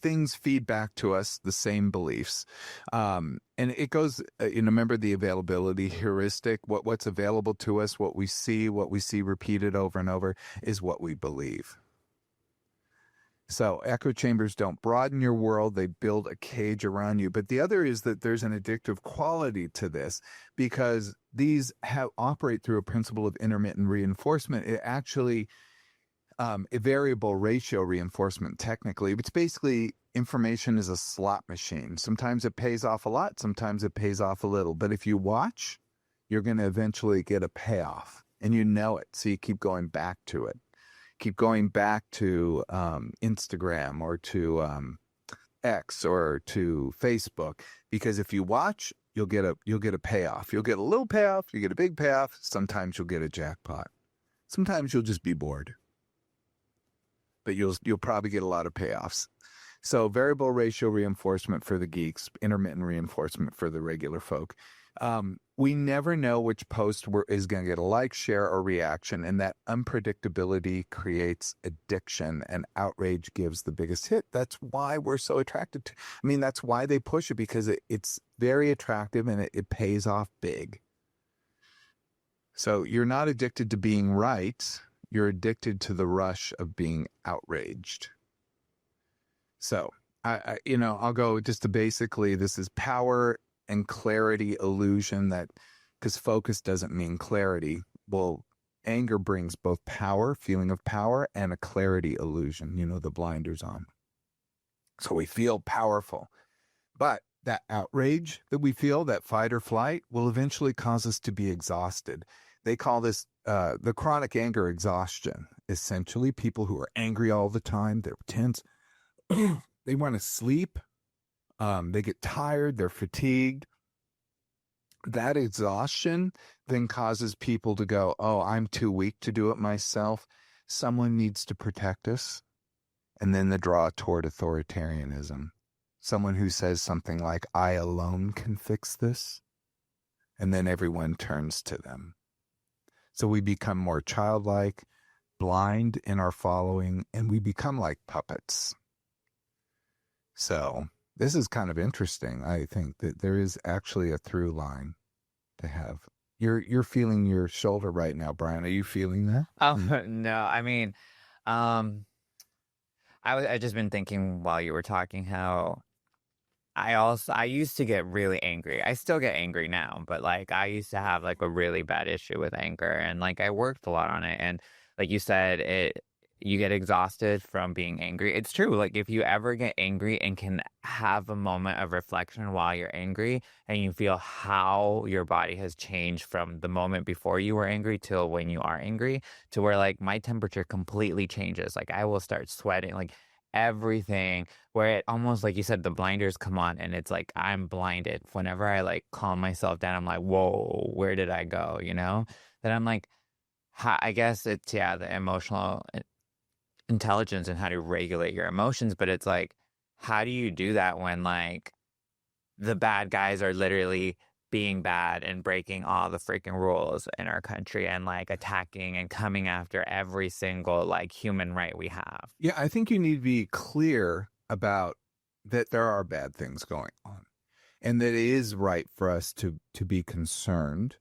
things feed back to us the same beliefs. And it goes, remember the availability heuristic, what's available to us, what we see repeated over and over is what we believe. So echo chambers don't broaden your world, they build a cage around you. But the other is that there's an addictive quality to this because these operate through a principle of intermittent reinforcement. It actually a variable ratio reinforcement technically. It's basically information is a slot machine. Sometimes it pays off a lot, sometimes it pays off a little. But if you watch, you're going to eventually get a payoff and you know it. So you keep going back to it. Keep going back to Instagram or to X or to Facebook, because if you watch, you'll get a payoff. You'll get a little payoff, you get a big payoff. Sometimes you'll get a jackpot. Sometimes you'll just be bored, but you'll probably get a lot of payoffs. So variable ratio reinforcement for the geeks, intermittent reinforcement for the regular folk. We never know which post is going to get a like, share, or reaction, and that unpredictability creates addiction, and Outrage gives the biggest hit. That's why we're so attracted to. I mean, that's why they push it, because it's very attractive and it pays off big. So you're not addicted to being right. You're addicted to the rush of being outraged. So I'll go just to basically, this is power and clarity illusion, that because focus doesn't mean clarity. Well, anger brings both power, feeling of power, and a clarity illusion, the blinders on. So we feel powerful. But that outrage that we feel, that fight or flight, will eventually cause us to be exhausted. They call this the chronic anger exhaustion. Essentially, people who are angry all the time, they're tense, they want to sleep. They get tired, they're fatigued. That exhaustion then causes people to go, oh, I'm too weak to do it myself. Someone needs to protect us. And then the draw toward authoritarianism. Someone who says something like, I alone can fix this. And then everyone turns to them. So we become more childlike, blind in our following, and we become like puppets. So this is kind of interesting. I think that there is actually a through line to have. You're feeling your shoulder right now, Brian. Are you feeling that? Oh, no. I mean, I just been thinking while you were talking how I used to get really angry. I still get angry now, but like I used to have like a really bad issue with anger, and like I worked a lot on it. And like you said, you get exhausted from being angry. It's true. Like if you ever get angry and can have a moment of reflection while you're angry, and you feel how your body has changed from the moment before you were angry till when you are angry, to where like my temperature completely changes. Like I will start sweating, like everything, where it almost, like you said, the blinders come on and it's like I'm blinded. Whenever I like calm myself down, I'm like, whoa, where did I go? Then I'm like, I guess it's, yeah, the emotional intelligence and how to regulate your emotions. But it's like, how do you do that when like the bad guys are literally being bad and breaking all the freaking rules in our country and like attacking and coming after every single like human right we have? Yeah, I think you need to be clear about that there are bad things going on, and that it is right for us to be concerned.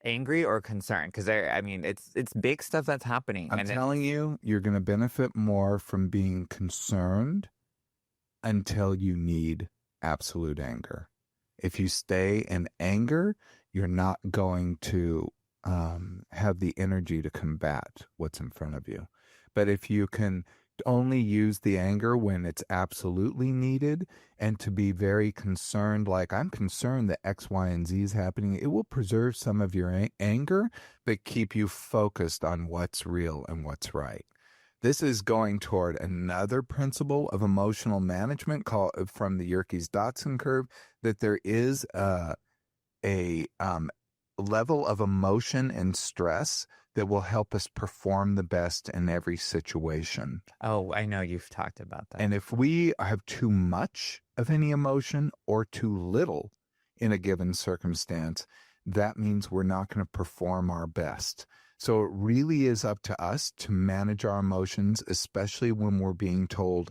Angry or concerned? Because it's big stuff that's happening. I'm telling you, you're going to benefit more from being concerned until you need absolute anger. If you stay in anger, you're not going to have the energy to combat what's in front of you. But if you can only use the anger when it's absolutely needed, and to be very concerned, like I'm concerned that X, Y, and Z is happening, it will preserve some of your anger, but keep you focused on what's real and what's right. This is going toward another principle of emotional management called from the Yerkes-Dodson curve, that there is a level of emotion and stress that will help us perform the best in every situation. Oh, I know you've talked about that. And if we have too much of any emotion or too little in a given circumstance, that means we're not going to perform our best. So it really is up to us to manage our emotions, especially when we're being told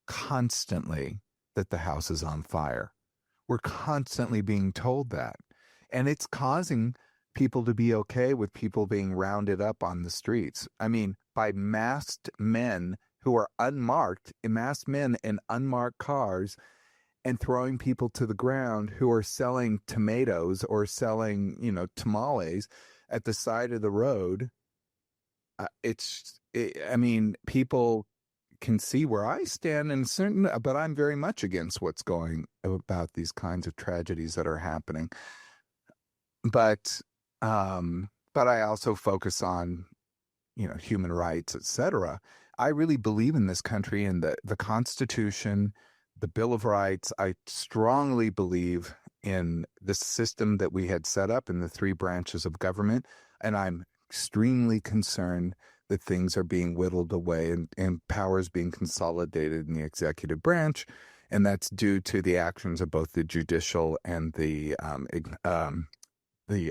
constantly that the house is on fire. We're constantly being told that. And it's causing people to be okay with people being rounded up on the streets. I mean, by masked men who are unmarked, masked men in unmarked cars, and throwing people to the ground who are selling tomatoes or selling, tamales at the side of the road. I mean, people can see where I stand and certain, but I'm very much against what's going about these kinds of tragedies that are happening. But I also focus on, human rights, etc. I really believe in this country and the Constitution, the Bill of Rights. I strongly believe in the system that we had set up in the three branches of government, and I'm extremely concerned that things are being whittled away and powers being consolidated in the executive branch, and that's due to the actions of both the judicial and the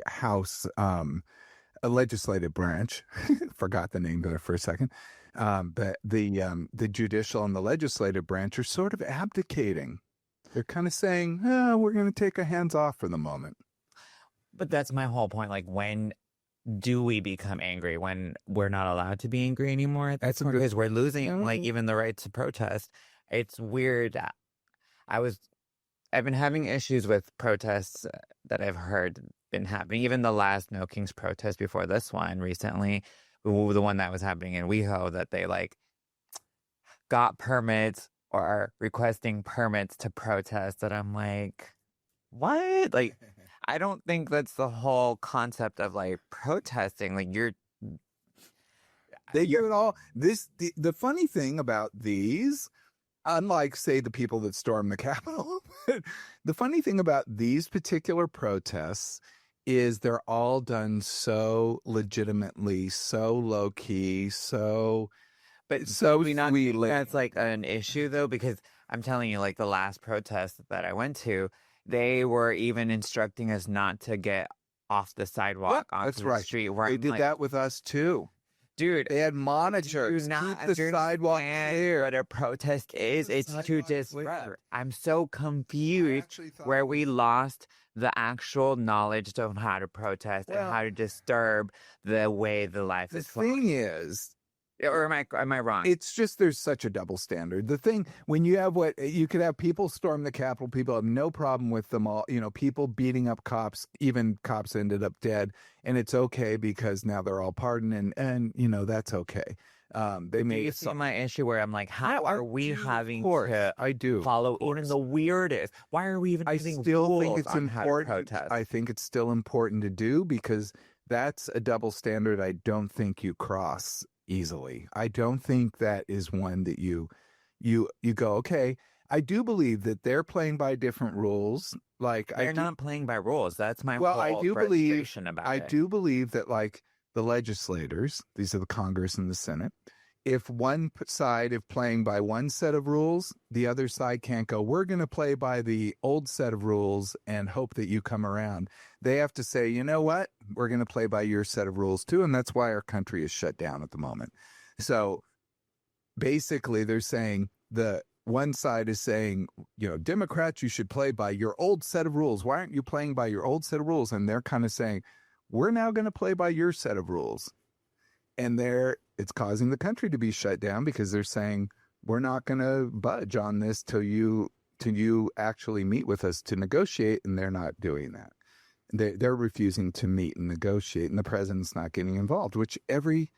House legislative branch. Forgot the name there for a second. But the judicial and the legislative branch are sort of abdicating. They're kind of saying, we're going to take our hands off for the moment. But that's my whole point. Like, when do we become angry? When we're not allowed to be angry anymore? That's because we're losing, like, even the right to protest. It's weird. I've been having issues with protests that I've heard been happening. Even the last No Kings protest before this one recently, the one that was happening in WeHo, that they like got permits or are requesting permits to protest. That I'm like, what? Like, I don't think that's the whole concept of like protesting. Like, they do it all. The funny thing about these, unlike, say, the people that stormed the Capitol, the funny thing about these particular protests is they're all done so legitimately, so low key, but so we not sweetly. That's like an issue though, because I'm telling you, like the last protest that I went to, they were even instructing us not to get off the sidewalk onto the street. Where They did that with us too. Dude, they had monitors. Keep the sidewalk clear. What a protest is. It's to disrupt. I'm so confused where we lost the actual knowledge of how to protest and how to disturb the way the life is flowing. The thing is, or am I wrong? It's just there's such a double standard. The thing, when you have you could have people storm the Capitol, people have no problem with them all, people beating up cops, even cops ended up dead, and it's okay because now they're all pardoned and that's okay. They made. You see my issue where I'm like, how are we having to follow even the weirdest? Why are we even? I still think it's important. I think it's still important to do because that's a double standard. I don't think you cross easily. I don't think that is one that you go, okay. I do believe that they're playing by different rules. Like, they're not playing by rules. That's my frustration about it. I do believe that, like, the legislators, these are the Congress and the Senate, if one side is playing by one set of rules, the other side can't go, we're going to play by the old set of rules and hope that you come around. They have to say, you know what? We're going to play by your set of rules too. And that's why our country is shut down at the moment. So basically they're saying, the one side is saying, Democrats, you should play by your old set of rules. Why aren't you playing by your old set of rules? And they're kind of saying, we're now going to play by your set of rules. And it's causing the country to be shut down because they're saying, we're not going to budge on this till you actually meet with us to negotiate. And they're not doing that. They're refusing to meet and negotiate, and the president's not getting involved, which every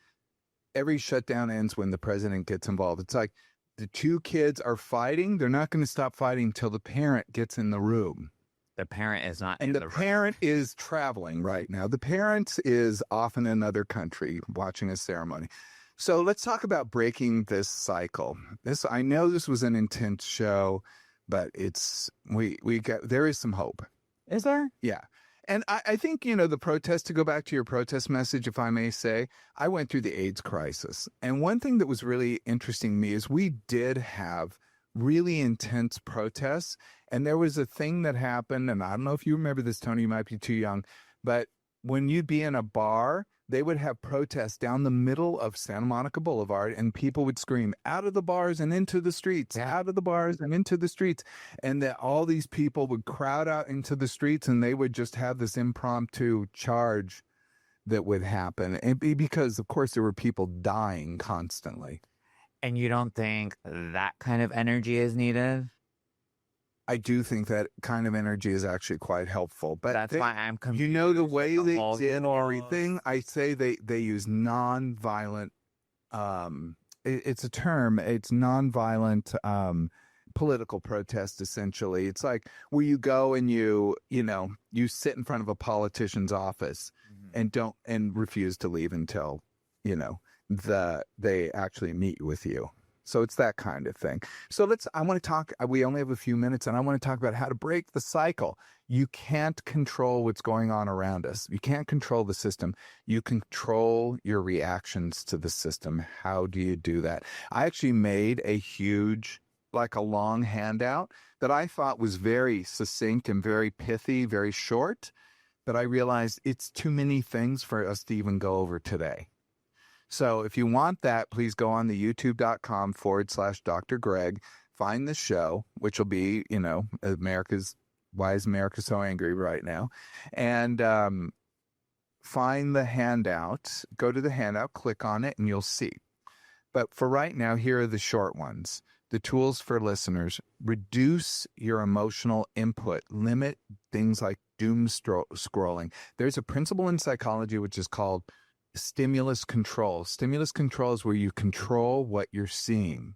shutdown ends when the president gets involved. It's like the two kids are fighting. They're not going to stop fighting until the parent gets in the room. The parent is not in the room. And the parent is traveling right now. The parent is off in another country watching a ceremony. So let's talk about breaking this cycle. I know this was an intense show, but there is some hope. Is there? Yeah. And I think, the protest, to go back to your protest message, if I may say, I went through the AIDS crisis. And one thing that was really interesting to me is we did have really intense protests. And there was a thing that happened, and I don't know if you remember this, Tony, you might be too young, but when you'd be in a bar, they would have protests down the middle of Santa Monica Boulevard, and people would scream, out of the bars and into the streets, out of the bars and into the streets. And that all these people would crowd out into the streets, and they would just have this impromptu charge that would happen. And because, of course, there were people dying constantly. And you don't think that kind of energy is needed? I do think that kind of energy is actually quite helpful. But That's why I'm you know, the confused with way the they whole did thing. everything, I say they use nonviolent, it's a term, it's nonviolent political protest, essentially. It's like where you go and you sit in front of a politician's office and don't and refuse to leave until, you know, they actually meet with you. So it's that kind of thing. So I want to talk, we only have a few minutes, and I want to talk about how to break the cycle. You can't control what's going on around us. You can't control the system. You control your reactions to the system. How do you do that? I actually made a huge, like a long handout that I thought was very succinct and very pithy, very short, but I realized it's too many things for us to even go over today. So if you want that, please go on the youtube.com/Dr. Greg, find the show, which will be, Why is America So Angry right now? And find the handout, go to the handout, click on it, and you'll see. But for right now, here are the short ones. The tools for listeners: reduce your emotional input, limit things like doom scrolling. There's a principle in psychology which is called stimulus control. Stimulus control is where you control what you're seeing.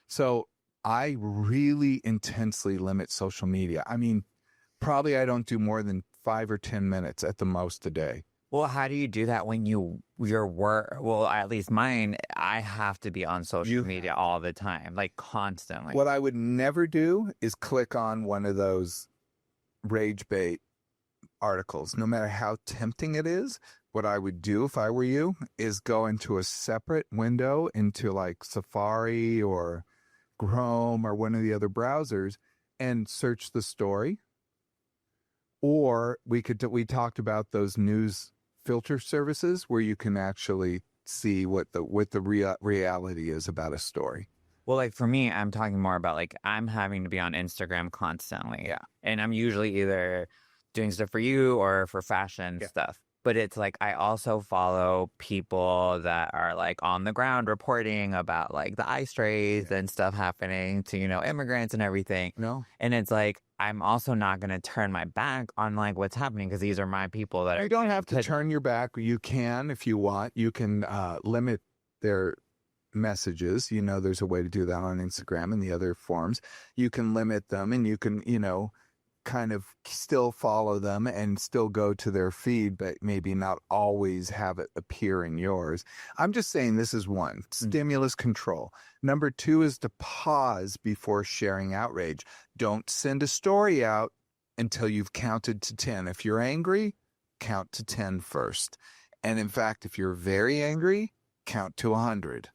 So I really intensely limit social media. I mean, probably I don't do more than 5 or 10 minutes at the most a day. Well, how do you do that when your work? Well, at least mine, I have to be on social media all the time, like constantly. What I would never do is click on one of those rage bait articles, no matter how tempting it is. What I would do if I were you is go into a separate window into like Safari or Chrome or one of the other browsers and search the story. Or we talked about those news filter services where you can actually see what the reality is about a story. Well, like for me, I'm talking more about like I'm having to be on Instagram constantly. Yeah. And I'm usually either doing stuff for you or for fashion stuff. But it's like I also follow people that are like on the ground reporting about like the ice raids and stuff happening to, immigrants and everything. No. And it's like I'm also not going to turn my back on like what's happening because these are my people that You don't have to turn your back. You can, if you want, you can limit their messages. There's a way to do that on Instagram and the other forms. You can limit them, and you can, kind of still follow them and still go to their feed, but maybe not always have it appear in yours. I'm just saying this is one. Stimulus control. Number 2 is to pause before sharing outrage. Don't send a story out until you've counted to 10. If you're angry, count to 10 first. And in fact, if you're very angry, count to 100.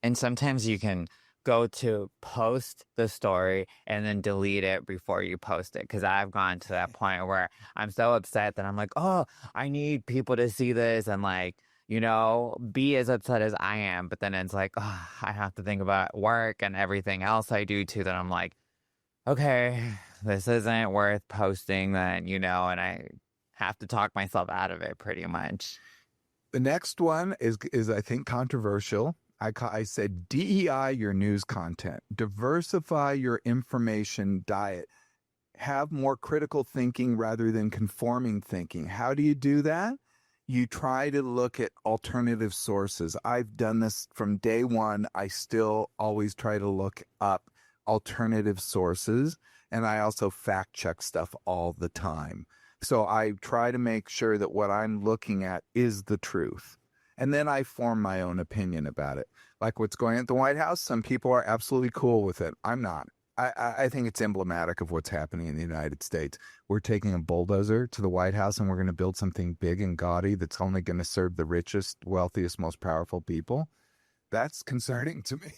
And sometimes you can go to post the story and then delete it before you post it. Because I've gone to that point where I'm so upset that I'm like, oh, I need people to see this and like, be as upset as I am. But then it's like, oh, I have to think about work and everything else I do too. That I'm like, okay, this isn't worth posting then, and I have to talk myself out of it pretty much. The next one is I think controversial. I said DEI your news content. Diversify your information diet. Have more critical thinking rather than conforming thinking. How do you do that? You try to look at alternative sources. I've done this from day one. I still always try to look up alternative sources, and I also fact check stuff all the time. So I try to make sure that what I'm looking at is the truth. And then I form my own opinion about it. Like what's going on at the White House, some people are absolutely cool with it. I'm not. I think it's emblematic of what's happening in the United States. We're taking a bulldozer to the White House and we're going to build something big and gaudy that's only going to serve the richest, wealthiest, most powerful people. That's concerning to me.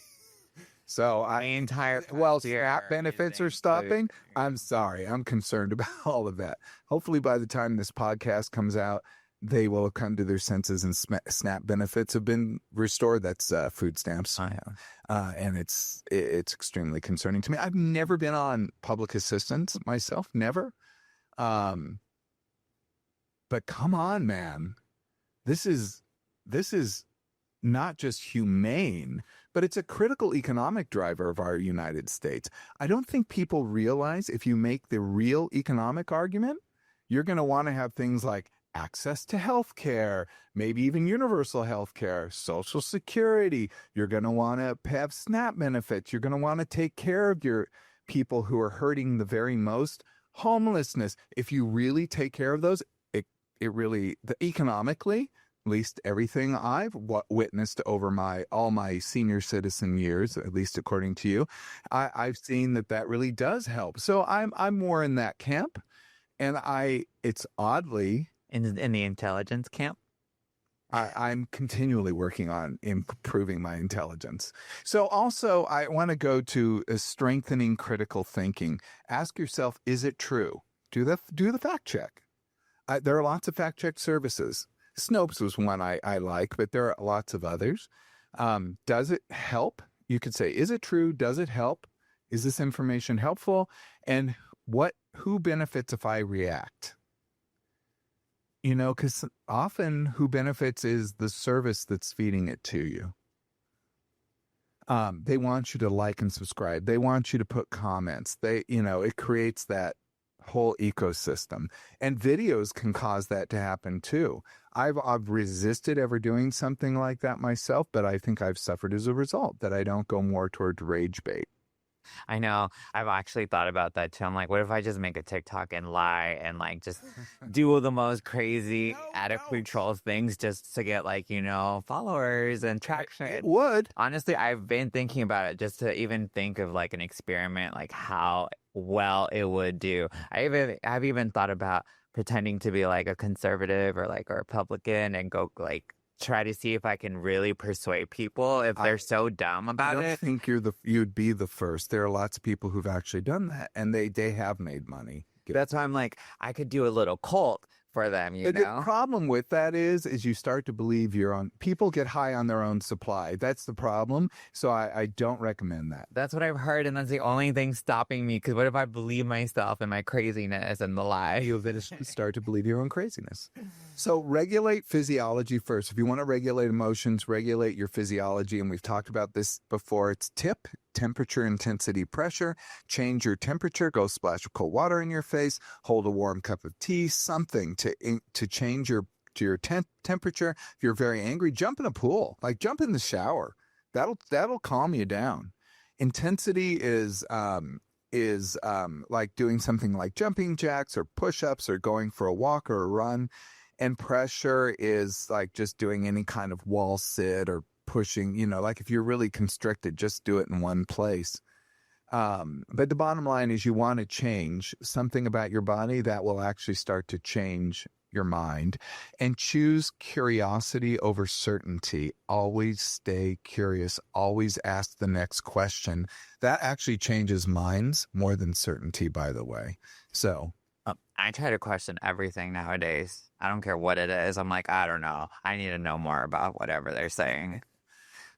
So SNAP benefits are stopping. I'm sorry. I'm concerned about all of that. Hopefully by the time this podcast comes out, they will have come to their senses and SNAP benefits have been restored. That's food stamps. And it's extremely concerning to me. I've never been on public assistance myself, never. But come on, man. This is not just humane, but it's a critical economic driver of our United States. I don't think people realize if you make the real economic argument, you're going to want to have things like access to health care, maybe even universal health care, Social Security. You're going to want to have SNAP benefits. You're going to want to take care of your people who are hurting the very most. Homelessness. If you really take care of those, it really, economically, at least everything I've witnessed over all my senior citizen years, at least according to you, I've seen that really does help. So I'm more in that camp, and it's oddly in the intelligence camp. I'm continually working on improving my intelligence. So also, I want to go to strengthening critical thinking. Ask yourself, is it true? Do the fact check. There are lots of fact check services. Snopes was one I like, but there are lots of others. Does it help? You could say, is it true? Does it help? Is this information helpful? And who benefits if I react? Because often who benefits is the service that's feeding it to you. They want you to like and subscribe. They want you to put comments. It creates that whole ecosystem. And videos can cause that to happen too. I've resisted ever doing something like that myself, but I think I've suffered as a result, that I don't go more toward rage bait. I know. I've actually thought about that too. I'm like, what if I just make a TikTok and lie and just do the most crazy addict trolls things just to get followers and traction? It would. Honestly, I've been thinking about it just to even think of an experiment, how well it would do. I've even thought about pretending to be a conservative or a Republican and go try to see if I can really persuade people if they're so dumb about it. I don't think you'd be the first. There are lots of people who've actually done that, and they have made money. That's why I'm I could do a little cult for them, The problem with that is you start to believe people get high on their own supply. That's the problem. So I don't recommend that. That's what I've heard, and that's the only thing stopping me, because what if I believe myself and my craziness and the lie? You'll then start to believe your own craziness. So regulate physiology first. If you want to regulate emotions, regulate your physiology. And we've talked about this before. It's temperature, intensity, pressure. Change your temperature. Go splash cold water in your face. Hold a warm cup of tea. Something to change your temperature. If you're very angry, jump in a pool. Jump in the shower. That'll calm you down. Intensity is like doing something like jumping jacks or push-ups or going for a walk or a run. And pressure is just doing any kind of wall sit or pushing, if you're really constricted, just do it in one place. But the bottom line is you want to change something about your body that will actually start to change your mind, and choose curiosity over certainty. Always stay curious. Always ask the next question. That actually changes minds more than certainty, by the way. So I try to question everything nowadays. I don't care what it is. I'm I don't know. I need to know more about whatever they're saying.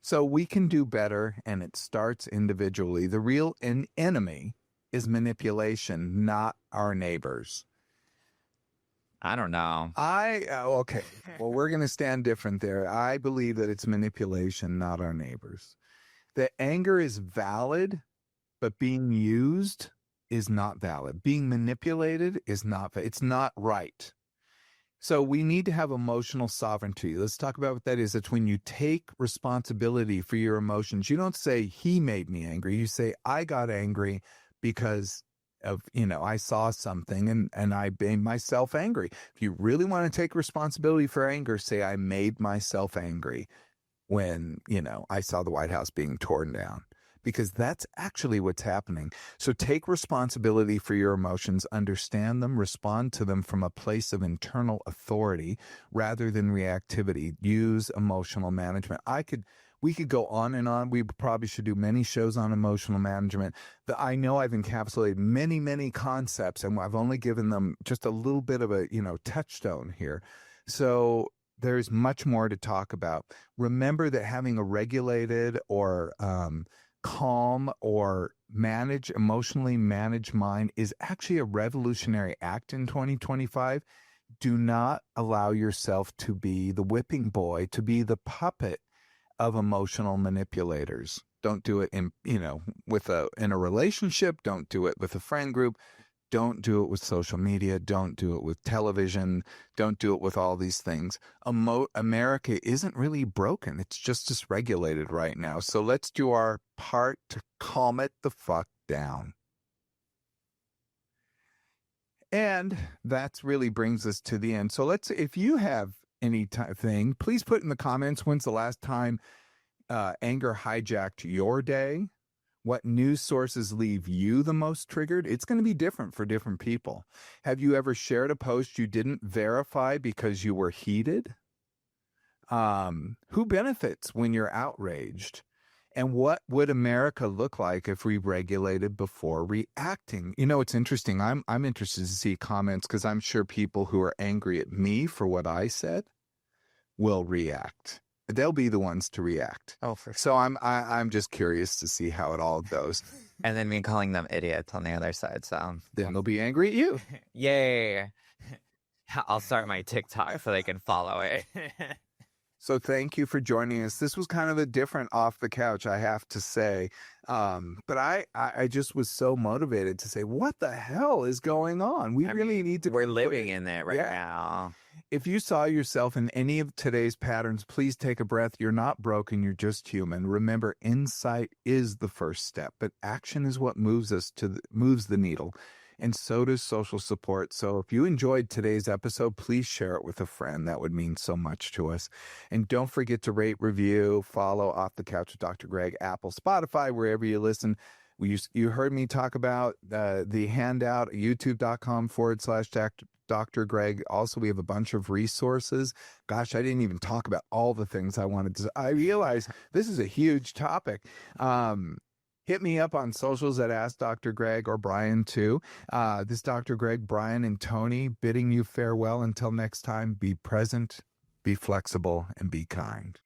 So we can do better, and it starts individually. The real enemy is manipulation, not our neighbors. I don't know. Okay. Well, we're going to stand different there. I believe that it's manipulation, not our neighbors. The anger is valid, but being used is not valid. Being manipulated is not. It's not right. So we need to have emotional sovereignty. Let's talk about what that is. It's when you take responsibility for your emotions. You don't say, he made me angry. You say, I got angry because of, I saw something and I made myself angry. If you really want to take responsibility for anger, say, I made myself angry when, I saw the White House being torn down. Because that's actually what's happening. So take responsibility for your emotions, understand them, respond to them from a place of internal authority rather than reactivity. Use emotional management. We could go on and on. We probably should do many shows on emotional management. But I know I've encapsulated many, many concepts, and I've only given them just a little bit of a, touchstone here. So there's much more to talk about. Remember that having a regulated or calm or emotionally managed mind is actually a revolutionary act in 2025. Do not allow yourself to be the whipping boy, to be the puppet of emotional manipulators. Don't do it in, in a relationship. Don't do it with a friend group. Don't do it with social media. Don't do it with television. Don't do it with all these things. America isn't really broken. It's just dysregulated right now. So let's do our part to calm it the fuck down. And that really brings us to the end. So if you have any thing, please put in the comments, when's the last time anger hijacked your day? What news sources leave you the most triggered? It's going to be different for different people. Have you ever shared a post you didn't verify because you were heated? Who benefits when you're outraged? And what would America look like if we regulated before reacting? It's interesting. I'm interested to see comments because I'm sure people who are angry at me for what I said will react. They'll be the ones to react. Oh, for sure. So I'm just curious to see how it all goes. And then me calling them idiots on the other side. So then they'll be angry at you. Yay! I'll start my TikTok so they can follow it. So thank you for joining us. This was kind of a different off the couch, I have to say. But I just was so motivated to say, what the hell is going on? We really need to. We're living in it right now. If you saw yourself in any of today's patterns, please take a breath. You're not broken. You're just human. Remember, insight is the first step, but action is what moves the needle. And so does social support. So if you enjoyed today's episode, please share it with a friend. That would mean so much to us. And don't forget to rate, review, follow Off the Couch with Dr. Greg, Apple, Spotify, wherever you listen. You heard me talk about the handout, youtube.com/Dr. Greg. Also, we have a bunch of resources. Gosh, I didn't even talk about all the things I wanted to. I realize this is a huge topic. Hit me up on socials at Ask Dr. Greg or Brian too. This is Dr. Greg, Brian, and Tony bidding you farewell until next time. Be present, be flexible, and be kind.